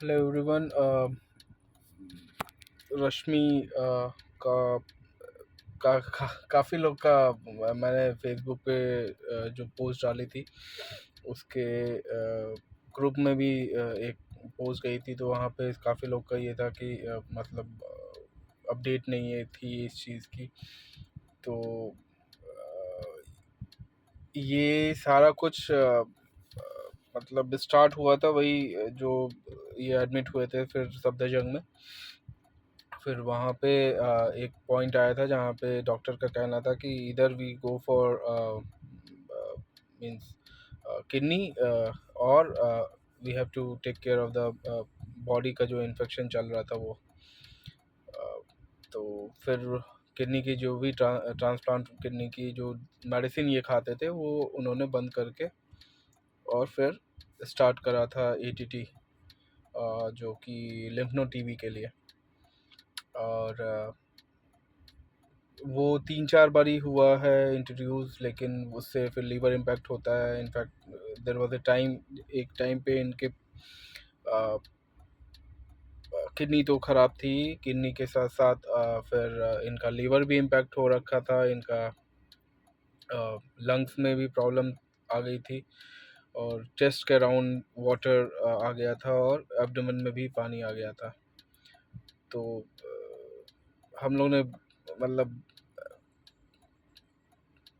Hello everyone. रश्मि का काफ़ी लोग का मैंने फेसबुक पे जो पोस्ट डाली थी उसके ग्रुप में भी एक पोस्ट गई थी, तो वहाँ पे काफ़ी लोग का ये था कि मतलब अपडेट नहीं है थी इस चीज़ की। तो ये सारा कुछ मतलब स्टार्ट हुआ था वही जो ये एडमिट हुए थे फिर सफदरजंग में। फिर वहाँ पे एक पॉइंट आया था जहाँ पे डॉक्टर का कहना था कि इधर we go for means kidney, और we have to take care of the body का जो इन्फेक्शन चल रहा था वो। तो फिर किडनी की जो भी ट्रांसप्लांट किडनी की जो मेडिसिन ये खाते थे वो उन्होंने बंद करके और फिर स्टार्ट करा था एटीटी, जो कि लिम्फ नोड टीबी के लिए। और वो 3-4 बार ही हुआ है इंट्रोड्यूस, लेकिन उससे फिर लीवर इम्पैक्ट होता है। In fact there was a time, एक टाइम पे इनके किडनी तो ख़राब थी, किडनी के साथ साथ फिर इनका लीवर भी इम्पैक्ट हो रखा था, इनका लंग्स में भी प्रॉब्लम आ गई थी, और चेस्ट के अराउंड वाटर आ गया था, और एब्डोमेन में भी पानी आ गया था। तो हम लोग ने मतलब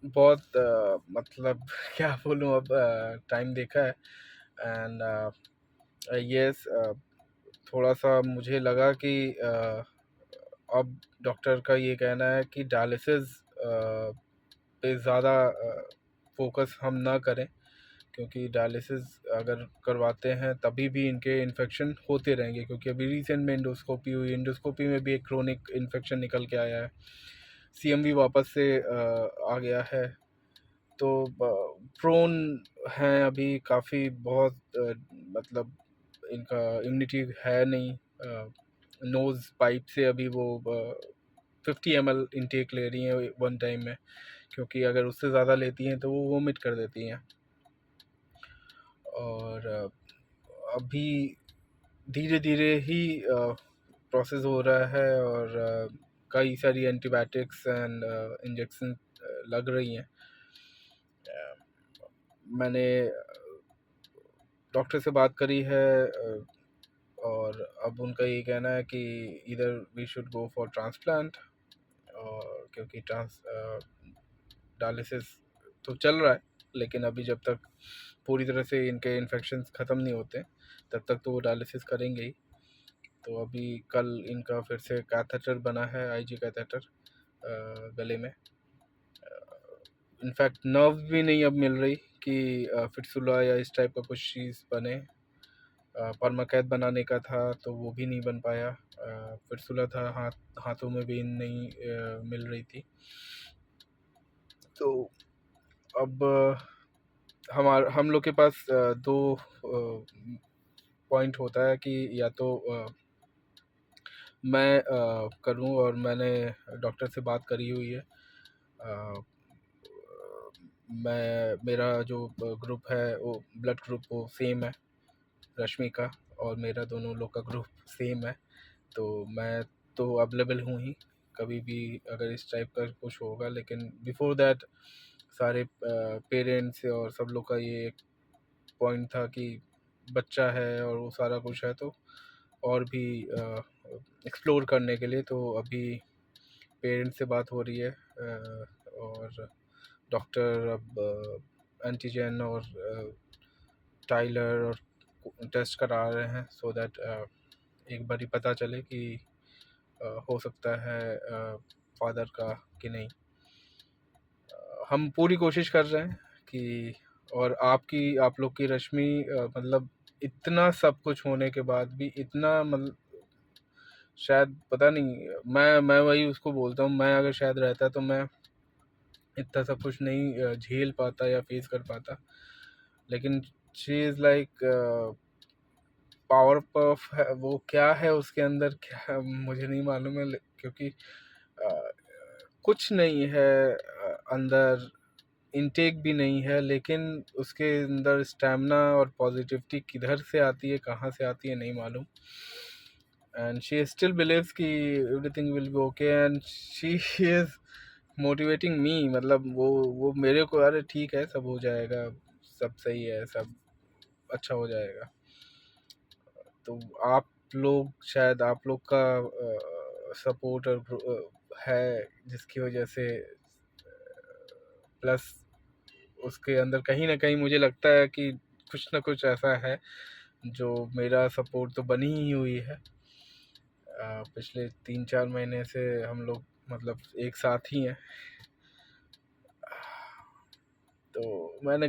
बहुत मतलब क्या बोलूँ, अब टाइम देखा है। एंड यस, थोड़ा-सा मुझे लगा कि अब डॉक्टर का ये कहना है कि डायलिसिस पे ज़्यादा फ़ोकस हम ना करें, क्योंकि डायलिसिस अगर करवाते हैं तभी भी इनके इन्फेक्शन होते रहेंगे, क्योंकि अभी रिसेंट में एंडोस्कोपी हुई, एंडोस्कोपी में भी एक क्रोनिक इन्फेक्शन निकल के आया है, सीएमवी वापस से आ गया है। तो प्रोन हैं अभी काफ़ी बहुत, मतलब इनका इम्यूनिटी है नहीं। नोज़ पाइप से अभी वो 50 ml इंटेक ले रही हैं वन टाइम में, क्योंकि अगर उससे ज़्यादा लेती हैं तो वो वोमिट कर देती हैं। और अभी धीरे धीरे ही प्रोसेस हो रहा है, और कई सारी एंटीबायोटिक्स एंड इंजेक्शन लग रही हैं। मैंने डॉक्टर से बात करी है, और अब उनका ये कहना है कि इधर we should go for transplant, और क्योंकि डायलिसिस तो चल रहा है, लेकिन अभी जब तक पूरी तरह से इनके इन्फेक्शंस ख़त्म नहीं होते तब तक तो वो डायलिसिस करेंगे ही। तो अभी कल इनका फिर से कैथेटर बना है, आईजी कैथेटर गले में। इनफैक्ट नर्व भी नहीं अब मिल रही कि फिटसुला या इस टाइप का कुछ चीज़ बने। परमाकैद बनाने का था तो वो भी नहीं बन पाया। फिटसुला था, हाथों में भी नहीं मिल रही थी। तो अब हम लोग के पास दो पॉइंट होता है कि या तो मैं करूं, और मैंने डॉक्टर से बात करी हुई है। अ, मेरा जो ग्रुप है वो ब्लड ग्रुप वो सेम है, रश्मि का और मेरा दोनों लोग का ग्रुप सेम है। तो मैं तो अवेलेबल हूँ ही, कभी भी अगर इस टाइप का कुछ होगा। लेकिन बिफोर दैट सारे पेरेंट्स और सब लोग का ये एक पॉइंट था कि बच्चा है और वो सारा कुछ है, तो और भी एक्सप्लोर करने के लिए। तो अभी पेरेंट्स से बात हो रही है, और डॉक्टर अब एंटीजन और टाइलर और टेस्ट करा रहे हैं, सो दैट एक बार ही पता चले कि हो सकता है फादर का कि नहीं। हम पूरी कोशिश कर रहे हैं कि, और आप लोग की रश्मि मतलब इतना सब कुछ होने के बाद भी इतना, मतलब शायद पता नहीं, मैं वही उसको बोलता हूँ, मैं अगर शायद रहता तो मैं इतना सब कुछ नहीं झेल पाता या फेस कर पाता। लेकिन she is like power puff है, वो क्या है उसके अंदर, क्या मुझे नहीं मालूम है, क्योंकि कुछ नहीं है अंदर। इनटेक भी नहीं है, लेकिन उसके अंदर स्टैमिना और पॉजिटिविटी किधर से आती है, कहाँ से आती है नहीं मालूम। एंड शी स्टिल बिलीव्स कि everything will be okay, and she is motivating me. मतलब वो मेरे को, अरे ठीक है, सब हो जाएगा, सब सही है, सब अच्छा हो जाएगा। तो आप लोग, शायद आप लोग का सपोर्ट और है, जिसकी वजह से प्लस उसके अंदर कहीं ना कहीं मुझे लगता है कि कुछ ना कुछ ऐसा है जो मेरा सपोर्ट तो बनी ही हुई है। पिछले 3-4 महीने से हम लोग मतलब एक साथ ही हैं। तो मैंने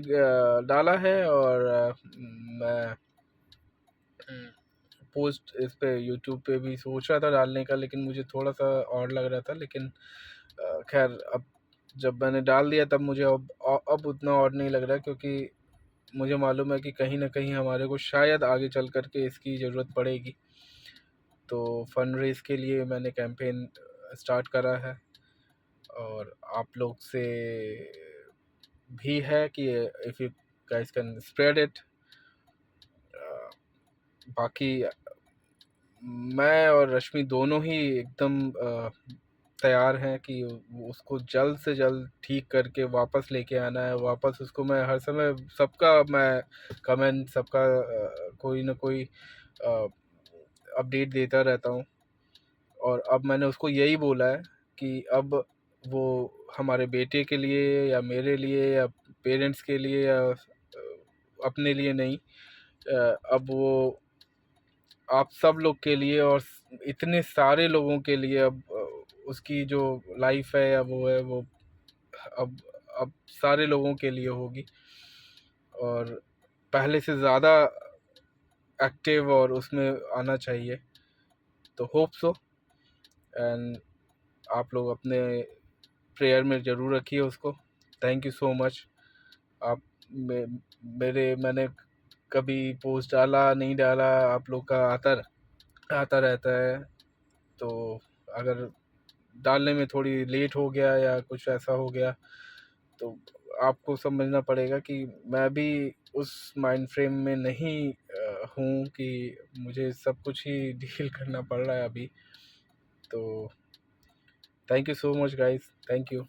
डाला है, और मैं पोस्ट इस पे यूट्यूब पे भी सोच रहा था डालने का, लेकिन मुझे थोड़ा सा और लग रहा था। लेकिन खैर, अब जब मैंने डाल दिया तब मुझे अब उतना और नहीं लग रहा, क्योंकि मुझे मालूम है कि कहीं ना कहीं हमारे को शायद आगे चल कर के इसकी ज़रूरत पड़ेगी। तो फंड रेज के लिए मैंने कैंपेन स्टार्ट करा है, और आप लोग से भी है कि if you guys can spread it. बाकी मैं और रश्मि दोनों ही एकदम तैयार हैं कि उसको जल्द से जल्द ठीक करके वापस लेके आना है। वापस उसको मैं हर समय सबका मैं कमेंट, सबका कोई ना कोई अपडेट देता रहता हूँ। और अब मैंने उसको यही बोला है कि अब वो हमारे बेटे के लिए या मेरे लिए या पेरेंट्स के लिए या अपने लिए नहीं, अब वो आप सब लोग के लिए और इतने सारे लोगों के लिए अब उसकी जो लाइफ है या वो है, वो अब अब सारे लोगों के लिए होगी, और पहले से ज़्यादा एक्टिव और उसमें आना चाहिए। तो होप सो, एंड आप लोग अपने प्रेयर में ज़रूर रखिए उसको। Thank you so much. आप मैंने कभी पोस्ट डाला नहीं डाला, आप लोग का आता रहता है। तो अगर डालने में थोड़ी लेट हो गया या कुछ ऐसा हो गया, तो आपको समझना पड़ेगा कि मैं भी उस माइंड फ्रेम में नहीं हूँ कि मुझे सब कुछ ही डील करना पड़ रहा है अभी। तो thank you so much guys, thank you.